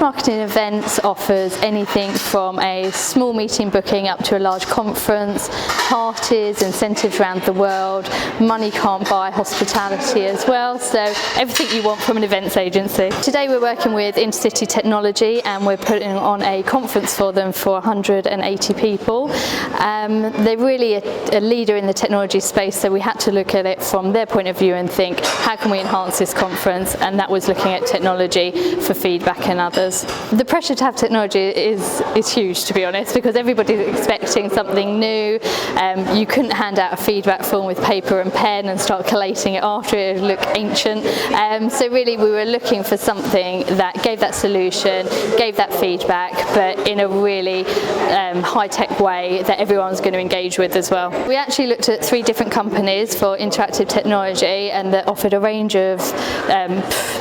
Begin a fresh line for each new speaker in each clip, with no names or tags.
Marketing Events offers anything from a small meeting booking up to a large conference, parties, incentives around the world, money can't buy hospitality as well, so everything you want from an events agency. Today we're working with Intercity Technology and we're putting on a conference for them for 180 people. They're really a leader in the technology space, so we had to look at it from their point of view and think, how can we enhance this conference? And that was looking at technology for feedback and others. The pressure to have technology is huge, to be honest, because everybody's expecting something new. You couldn't hand out a feedback form with paper and pen and start collating it after it would look ancient. So really we were looking for something that gave that solution, gave that feedback, but in a really high-tech way that everyone's going to engage with as well. We actually looked at 3 different companies for interactive technology and that offered a range of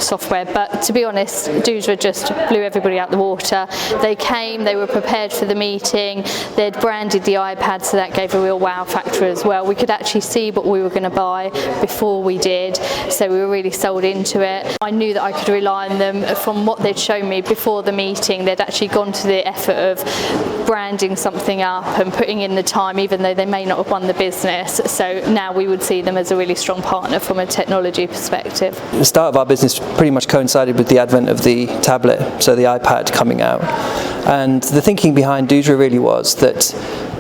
software, but to be honest, Duuzra just blew everybody out the water. They came, they were prepared for the meeting, they'd branded the iPad, so that gave a real wow factor as well. We could actually see what we were going to buy before we did, so we were really sold into it. I knew that I could rely on them. From what they'd shown me before the meeting, they'd actually gone to the effort of branding something up and putting in the time, even though they may not have won the business. So now we would see them as a really strong partner from a technology perspective.
The start of our business pretty much coincided with the advent of the tablet, so the iPad coming out. And the thinking behind Duuzra really was that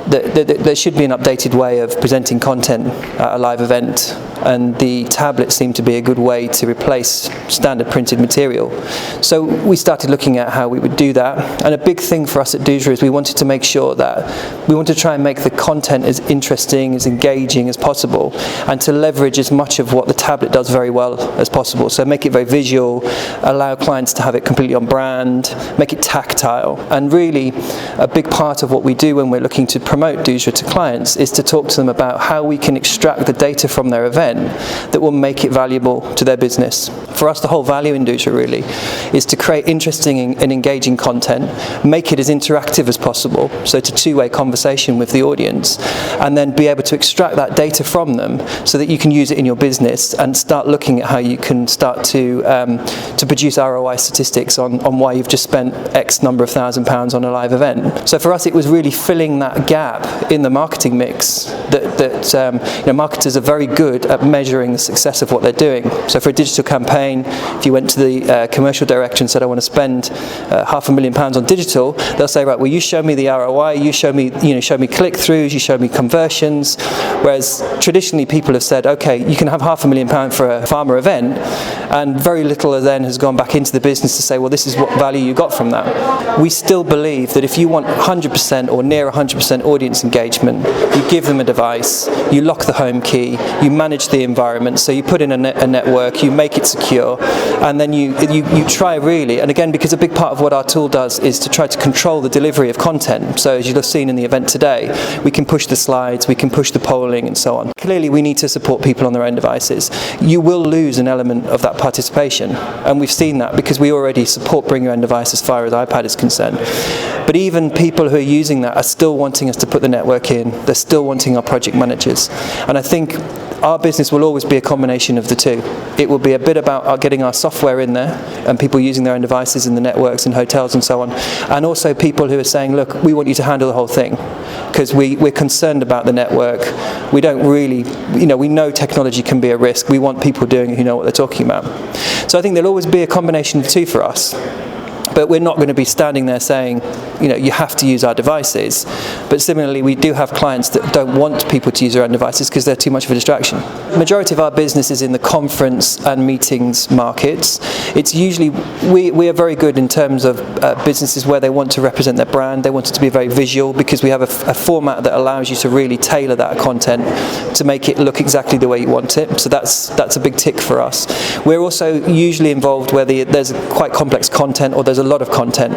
there should be an updated way of presenting content at a live event, and the tablet seemed to be a good way to replace standard printed material. So we started looking at how we would do that, and a big thing for us at Duuzra is we wanted to make sure that we wanted to try and make the content as interesting, as engaging as possible, and to leverage as much of what the tablet does very well as possible. So make it very visual, allow clients to have it completely on brand, make it tactile, and really a big part of what we do when we're looking to promote Duuzra to clients is to talk to them about how we can extract the data from their event that will make it valuable to their business. For us, the whole value in Duuzra really is to create interesting and engaging content, make it as interactive as possible, so it's a two-way conversation with the audience, and then be able to extract that data from them so that you can use it in your business and start looking at how you can start to produce ROI statistics on why you've just spent X number of £1,000s on a live event. So for us, it was really filling that gap in the marketing mix that marketers are very good at measuring the success of what they're doing. So for a digital campaign, if you went to the commercial director and said, I want to spend £500,000 on digital, they'll say, right, well, you show me the ROI, you show me click-throughs, you show me conversions. Whereas traditionally people have said, okay, you can have £500,000 for a farmer event, and very little then has gone back into the business to say, well, this is what value you got from that. We still believe that if you want 100% or near 100% audience engagement, you give them a device, you lock the home key, you manage the environment, so you put in a network, you make it secure, and then you try really, and again, because a big part of what our tool does is to try to control the delivery of content. So as you'll have seen in the event today, we can push the slides, we can push the polling and so on. Clearly we need to support people on their own devices. You will lose an element of that participation, and we've seen that because we already support bring your own device as far as iPad is concerned. But even people who are using that are still wanting us to put the network in, they're still wanting our project managers. And I think our business will always be a combination of the two. It will be a bit about getting our software in there and people using their own devices in the networks and hotels and so on, and also people who are saying, look, we want you to handle the whole thing because we're concerned about the network. We don't really, we know technology can be a risk. We want people doing it who know what they're talking about. So I think there'll always be a combination of the two for us. But we're not going to be standing there saying, you have to use our devices. But similarly, we do have clients that don't want people to use their own devices because they're too much of a distraction. The majority of our business is in the conference and meetings markets. It's usually, we are very good in terms of businesses where they want to represent their brand. They want it to be very visual because we have a format that allows you to really tailor that content to make it look exactly the way you want it. So that's a big tick for us. We're also usually involved where there's quite complex content or there's a lot of content.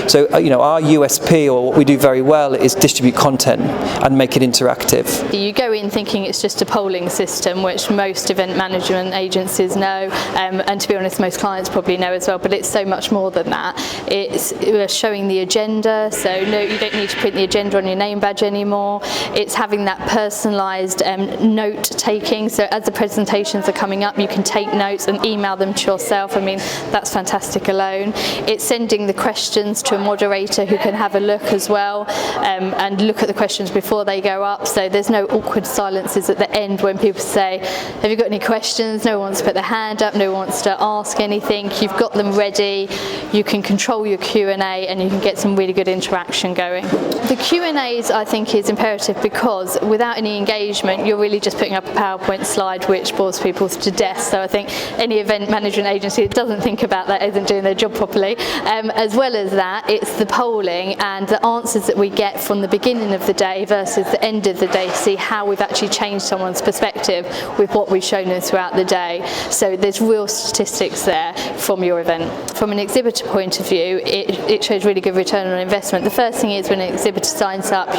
So our USP, or what we do very well, is distribute content and make it interactive.
You go in thinking it's just a polling system, which most event management agencies know, and to be honest, most clients probably know as well, but it's so much more than that. It's showing the agenda, so no, you don't need to print the agenda on your name badge anymore. It's having that personalised note taking, so as the presentations are coming up, you can take notes and email them to yourself. I mean, that's fantastic alone. It's sending the questions to a moderator who can have a look as well, and look at the questions before they go up, so there's no awkward silences at the end when people say, have you got any questions? No one wants to put their hand up, no one wants to ask anything. You've got them ready, you can control your Q&A, and you can get some really good interaction going. The Q&As I think is imperative because without any engagement you're really just putting up a PowerPoint slide which bores people to death, so I think any event management agency that doesn't think about that isn't doing their job properly. As well as that, it's the polling and the answers that we get from the beginning of the day versus the end of the day to see how we've actually changed someone's perspective with what we've shown them throughout the day. So there's real statistics there from your event. From an exhibitor point of view, it shows really good return on investment. The first thing is when an exhibitor signs up,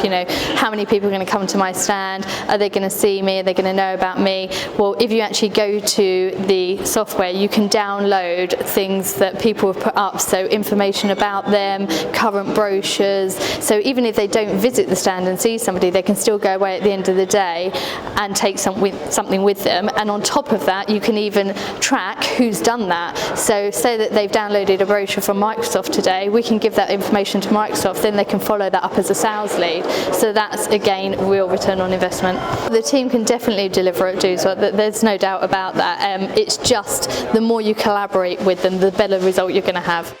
how many people are going to come to my stand? Are they going to see me? Are they going to know about me? Well, if you actually go to the software, you can download things that people have put up, so information about them, current brochures, so even if they don't visit the stand and see somebody, they can still go away at the end of the day and take something with them. And on top of that, you can even track who's done that. So say that they've downloaded a brochure from Microsoft today, we can give that information to Microsoft, then they can follow that up as a sales lead. So that's again real return on investment. The team can definitely deliver at Duuzra, there's no doubt about that. It's just the more you collaborate with them, the better result you're going to have.